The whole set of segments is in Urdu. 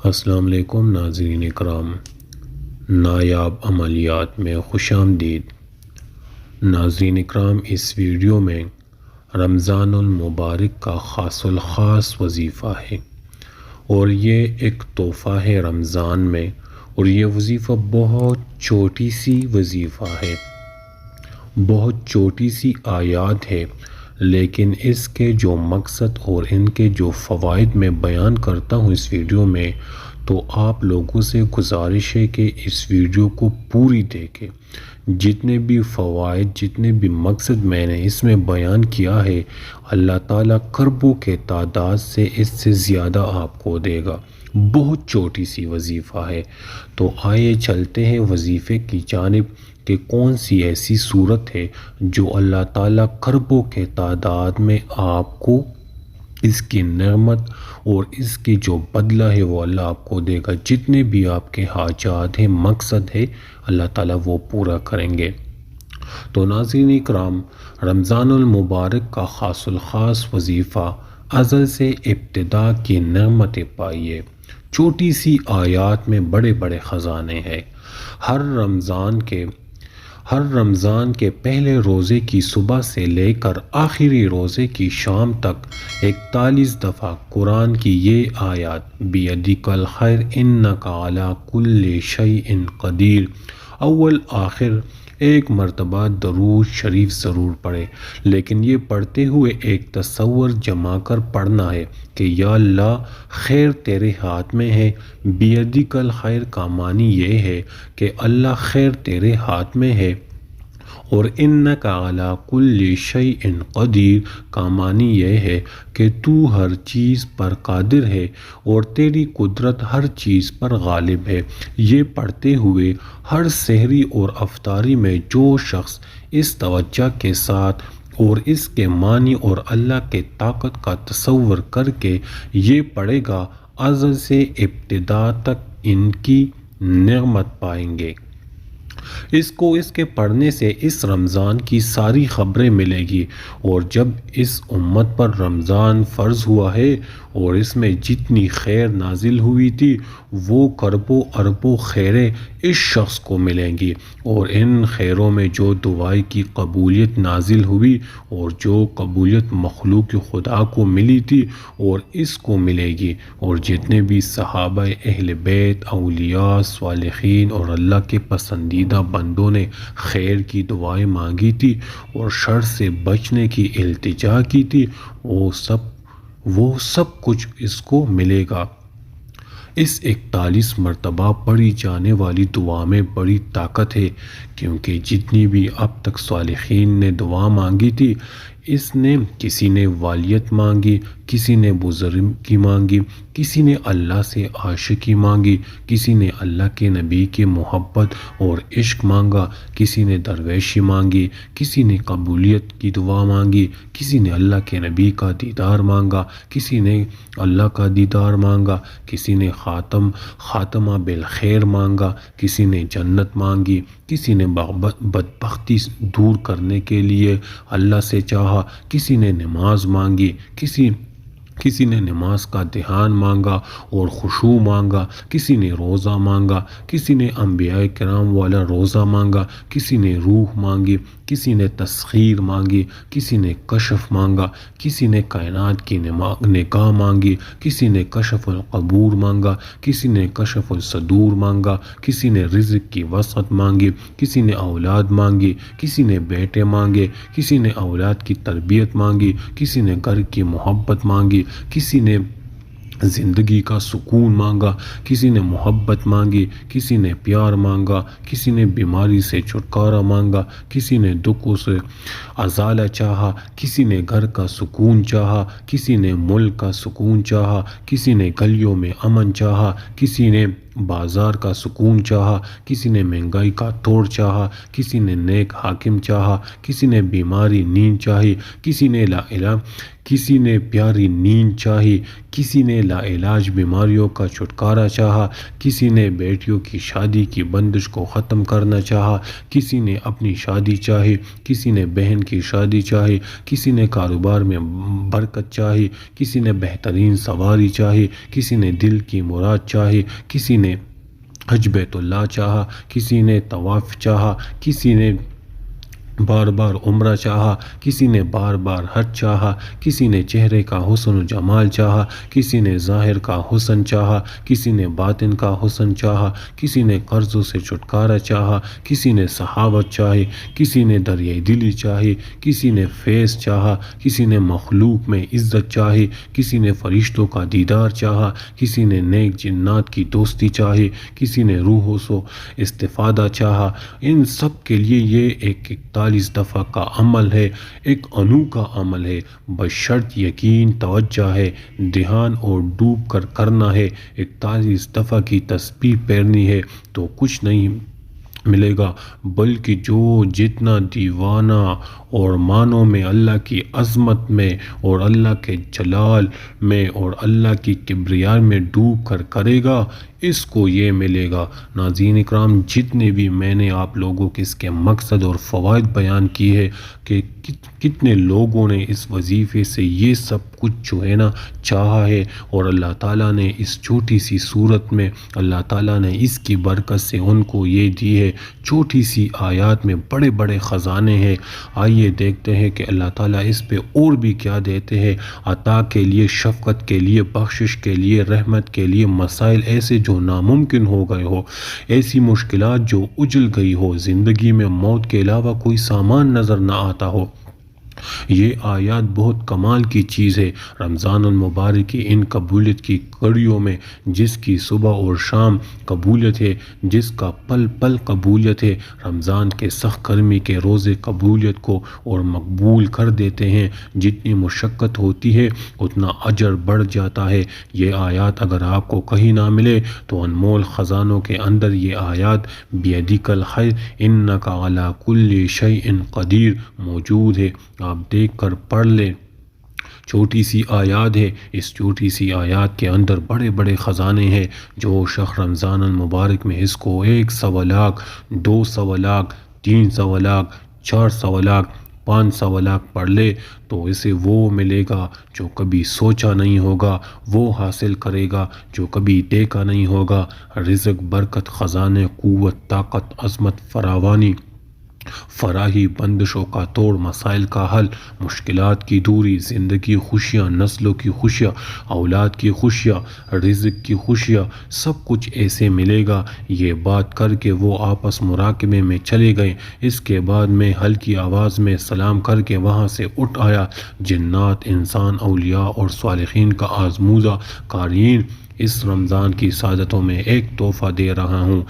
السلام علیکم ناظرین اکرام، نایاب عملیات میں خوش آمدید۔ ناظرین اکرام، اس ویڈیو میں رمضان المبارک کا خاص الخاص وظیفہ ہے اور یہ ایک تحفہ ہے رمضان میں، اور یہ وظیفہ بہت چھوٹی سی وظیفہ ہے، بہت چھوٹی سی آیات ہے، لیکن اس کے جو مقصد اور ان کے جو فوائد میں بیان کرتا ہوں اس ویڈیو میں، تو آپ لوگوں سے گزارش ہے کہ اس ویڈیو کو پوری دیکھیں۔ جتنے بھی فوائد، جتنے بھی مقصد میں نے اس میں بیان کیا ہے، اللہ تعالیٰ کربوں کے تعداد سے اس سے زیادہ آپ کو دے گا۔ بہت چھوٹی سی وظیفہ ہے، تو آئیے چلتے ہیں وظیفے کی جانب کہ کون سی ایسی صورت ہے جو اللہ تعالیٰ کربوں کے تعداد میں آپ کو اس کی نعمت اور اس کی جو بدلہ ہے وہ اللہ آپ کو دے گا۔ جتنے بھی آپ کے حاجات ہیں، مقصد ہے، اللہ تعالیٰ وہ پورا کریں گے۔ تو ناظرین اکرام، رمضان المبارک کا خاص الخاص وظیفہ ازل سے ابتدا کی نعمتیں پائیے۔ چھوٹی سی آیات میں بڑے بڑے خزانے ہیں۔ ہر رمضان کے پہلے روزے کی صبح سے لے کر آخری روزے کی شام تک 41 دفعہ قرآن کی یہ آیات بیدک الخیر انک علی کل شیء قدیر، اول آخر ایک مرتبہ درود شریف ضرور پڑھے، لیکن یہ پڑھتے ہوئے ایک تصور جما کر پڑھنا ہے کہ یا اللہ خیر تیرے ہاتھ میں ہے۔ بیدک الخیر کا معنی یہ ہے کہ اللہ خیر تیرے ہاتھ میں ہے، اور انک علی کل شیء قدیر کا معنی یہ ہے کہ تو ہر چیز پر قادر ہے اور تیری قدرت ہر چیز پر غالب ہے۔ یہ پڑھتے ہوئے ہر سحری اور افطاری میں جو شخص اس توجہ کے ساتھ اور اس کے معنی اور اللہ کے طاقت کا تصور کر کے یہ پڑھے گا، ازل سے ابتدا تک ان کی نعمت پائیں گے۔ اس کو اس کے پڑھنے سے اس رمضان کی ساری خبریں ملے گی، اور جب اس امت پر رمضان فرض ہوا ہے اور اس میں جتنی خیر نازل ہوئی تھی، وہ کربوں اربوں خیریں اس شخص کو ملیں گی، اور ان خیروں میں جو دعائیں کی قبولیت نازل ہوئی اور جو قبولیت مخلوق خدا کو ملی تھی اور اس کو ملے گی، اور جتنے بھی صحابہ اہل بیت، اولیاء، صالحین اور اللہ کے پسندیدہ بندوں نے خیر کی دعائیں مانگی تھی اور شر سے بچنے کی التجا کی تھی، وہ سب کچھ اس کو ملے گا۔ اس 41 مرتبہ پڑھی جانے والی دعا میں بڑی طاقت ہے، کیونکہ جتنی بھی اب تک صالحین نے دعا مانگی تھی، اس نے کسی نے والیت مانگی، کسی نے بزرگی مانگی، کسی نے اللہ سے عاشقی مانگی، کسی نے اللہ کے نبی کی محبت اور عشق مانگا، کسی نے درویشی مانگی، کسی نے قبولیت کی دعا مانگی، کسی نے اللہ کے نبی کا دیدار مانگا، کسی نے اللہ کا دیدار مانگا، کسی نے خاتمہ بالخیر مانگا، کسی نے جنت مانگی، کسی نے بدبختی دور کرنے کے لیے اللہ سے چاہا، کسی نے نماز مانگی، کسی نے نماز کا دھیان مانگا اور خشوع مانگا، کسی نے روزہ مانگا، کسی نے انبیاء کرام والا روزہ مانگا، کسی نے روح مانگی، کسی نے تسخیر مانگی، کسی نے کشف مانگا، کسی نے کائنات کی نگاہ مانگی، کسی نے کشف القبور مانگا، کسی نے کشف الصدور مانگا، کسی نے رزق کی وسعت مانگی، کسی نے اولاد مانگی، کسی نے بیٹے مانگے، کسی نے اولاد کی تربیت مانگی، کسی نے گھر کی محبت مانگی، کسی نے زندگی کا سکون مانگا، کسی نے محبت مانگی، کسی نے پیار مانگا، کسی نے بیماری سے چھٹکارا مانگا، کسی نے دکھوں سے ازالہ چاہا، کسی نے گھر کا سکون چاہا، کسی نے ملک کا سکون چاہا، کسی نے گلیوں میں امن چاہا، کسی نے بازار کا سکون چاہا، کسی نے مہنگائی کا توڑ چاہا، کسی نے نیک حاکم چاہا، کسی نے بیماری نیند چاہی، کسی نے کسی نے پیاری نیند چاہی، کسی نے لا علاج بیماریوں کا چھٹکارا چاہا، کسی نے بیٹیوں کی شادی کی بندش کو ختم کرنا چاہا، کسی نے اپنی شادی چاہی، کسی نے بہن کی شادی چاہی، کسی نے کاروبار میں برکت چاہی، کسی نے بہترین سواری چاہی، کسی نے دل کی مراد چاہی، کسی نے حج بیت اللہ چاہا، کسی نے طواف چاہا، کسی نے بار بار عمرہ چاہا، کسی نے بار بار حج چاہا، کسی نے چہرے کا حسن و جمال چاہا، کسی نے ظاہر کا حسن چاہا، کسی نے باطن کا حسن چاہا، کسی نے قرضوں سے چھٹکارا چاہا، کسی نے صحابت چاہی، کسی نے دریائے دلی چاہی، کسی نے فیض چاہا، کسی نے مخلوق میں عزت چاہی، کسی نے فرشتوں کا دیدار چاہا، کسی نے نیک جنات کی دوستی چاہی، کسی نے روحوں سے استفادہ چاہا۔ ان سب کے لیے یہ ایک 41 دفعہ کا عمل ہے، ایک انوکھا عمل ہے، بشرط یقین، توجہ ہے، دھیان اور ڈوب کر کرنا ہے۔ 41 دفعہ کی تسبیح پھیرنی ہے تو کچھ نہیں ملے گا، بلکہ جو جتنا دیوانہ اور معنوں میں اللہ کی عظمت میں اور اللہ کے جلال میں اور اللہ کی کبریاء میں ڈوب کر کرے گا، اس کو یہ ملے گا۔ ناظرین اکرام، جتنے بھی میں نے آپ لوگوں کے اس کے مقصد اور فوائد بیان کی ہے کہ کتنے لوگوں نے اس وظیفے سے یہ سب کچھ جو ہے نا چاہا ہے، اور اللہ تعالیٰ نے اس چھوٹی سی صورت میں اللہ تعالیٰ نے اس کی برکت سے ان کو یہ دی ہے۔ چھوٹی سی آیات میں بڑے بڑے خزانے ہیں۔ آئیے دیکھتے ہیں کہ اللہ تعالیٰ اس پہ اور بھی کیا دیتے ہیں، عطا کے لیے، شفقت کے لیے، بخشش کے لیے، رحمت کے لیے، مسائل ایسے جو ناممکن ہو گئے ہو، ایسی مشکلات جو اجل گئی ہو، زندگی میں موت کے علاوہ کوئی سامان نظر نہ آتا ہو۔ یہ آیات بہت کمال کی چیز ہے۔ رمضان المبارک کی ان قبولیت کی کڑیوں میں، جس کی صبح اور شام قبولیت ہے، جس کا پل پل قبولیت ہے، رمضان کے سخت گرمی کے روزے قبولیت کو اور مقبول کر دیتے ہیں۔ جتنی مشقت ہوتی ہے اتنا اجر بڑھ جاتا ہے۔ یہ آیات اگر آپ کو کہیں نہ ملے تو انمول خزانوں کے اندر یہ آیات بیدک الخیر انک علی کل شیء قدیر موجود ہے۔ آپ دیکھ کر پڑھ لیں۔ چھوٹی سی آیات ہے، اس چھوٹی سی آیات کے اندر بڑے بڑے خزانے ہیں۔ جو شخص رمضان المبارک میں اس کو 100 لاکھ، 200 لاکھ، 300 لاکھ، 400 لاکھ، 500 لاکھ پڑھ لے تو اسے وہ ملے گا جو کبھی سوچا نہیں ہوگا، وہ حاصل کرے گا جو کبھی دیکھا نہیں ہوگا۔ رزق، برکت، خزانے، قوت، طاقت، عظمت، فراوانی، فراہی، بندشوں کا توڑ، مسائل کا حل، مشکلات کی دوری، زندگی خوشیاں، نسلوں کی خوشیاں، اولاد کی خوشیاں، رزق کی خوشیاں، سب کچھ ایسے ملے گا۔ یہ بات کر کے وہ آپس مراقبے میں چلے گئے۔ اس کے بعد میں ہلکی آواز میں سلام کر کے وہاں سے اٹھ آیا۔ جنات، انسان، اولیاء اور صالحین کا آزمودہ قارئین، اس رمضان کی سعادتوں میں ایک تحفہ دے رہا ہوں۔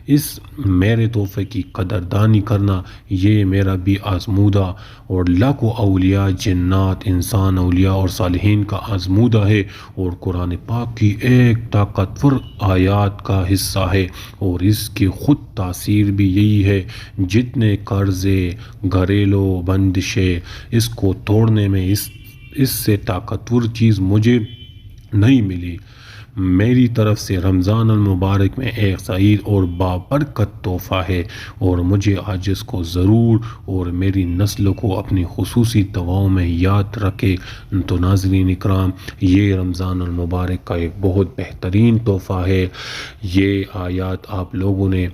اس میرے تحفے کی قدردانی کرنا، یہ میرا بھی آزمودہ اور لاکھوں اولیاء، جنات، انسان، اولیاء اور صالحین کا آزمودہ ہے، اور قرآن پاک کی ایک طاقتور آیات کا حصہ ہے، اور اس کی خود تاثیر بھی یہی ہے۔ جتنے قرضے، گھریلو بندشیں، اس کو توڑنے میں اس سے طاقتور چیز مجھے نہیں ملی۔ میری طرف سے رمضان المبارک میں ایک سعید اور بابرکت تحفہ ہے، اور مجھے آج اس کو ضرور اور میری نسل کو اپنی خصوصی دعاؤں میں یاد رکھے۔ تو ناظرین اکرام، یہ رمضان المبارک کا ایک بہت بہترین تحفہ ہے۔ یہ آیات آپ لوگوں نے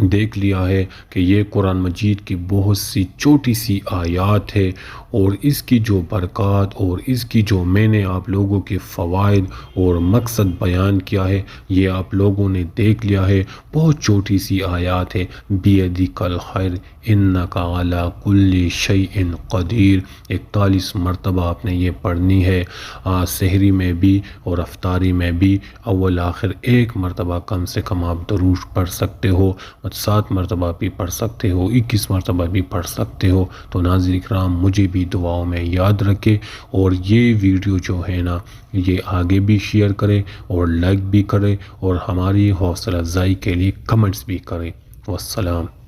دیکھ لیا ہے کہ یہ قرآن مجید کی بہت سی چھوٹی سی آیات ہے، اور اس کی جو برکات اور اس کی جو میں نے آپ لوگوں کے فوائد اور مقصد بیان کیا ہے، یہ آپ لوگوں نے دیکھ لیا ہے۔ بہت چھوٹی سی آیات ہے، بیدک الخیر انک علی کل شیء قدیر۔ 41 مرتبہ آپ نے یہ پڑھنی ہے، سحری میں بھی اور افطاری میں بھی۔ اول آخر ایک مرتبہ کم سے کم آپ درود پڑھ سکتے ہو، 7 مرتبہ بھی پڑھ سکتے ہو، 21 مرتبہ بھی پڑھ سکتے ہو۔ تو ناظرین اکرام، مجھے بھی دعاؤں میں یاد رکھے، اور یہ ویڈیو جو ہے نا یہ آگے بھی شیئر کرے اور لائک بھی کرے، اور ہماری حوصلہ افزائی کے لیے کمنٹس بھی کرے۔ والسلام۔